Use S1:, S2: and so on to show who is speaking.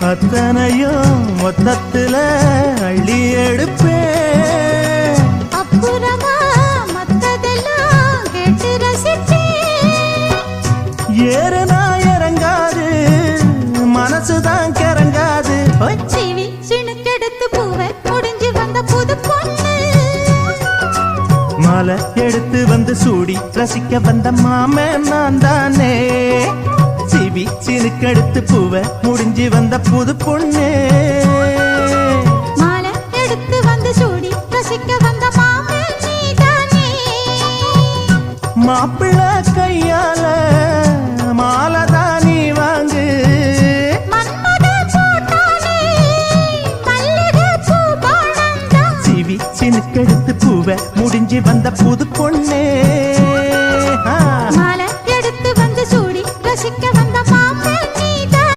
S1: அத்தனையும் மொத்தத்துல அள்ளி எடுப்பேன்.
S2: அப்புறமா மத்ததெல்லாம் கேட்டு ரசிப்பேன்.
S1: ஏறுனா இறங்காது, மனசுதான் கிறங்காது.
S2: சீவி சிணுக்கெடுத்து பூவை முடிஞ்சு வந்த புது பொண்ணு.
S1: மாலை எடுத்து வந்து சூடி ரசிக்க வந்த மாமன் நான் தானே. சிவி சினுக்கெடுத்து பூவை முடிஞ்சு வந்த புது பொண்ணு.
S2: மாலை எடுத்து வந்து சூடி ரசிக்க வந்த மாமன் நீதானே.
S1: மாப்பிள்ளை கையால மாலை தான் நீ வாங்கு.
S2: மன்மத பூத்தானே மல்லிகை பூ பழந்தான்.
S1: சிவி சினுக்கெடுத்து பூவை முடிஞ்சு வந்த புது பொண்ணு.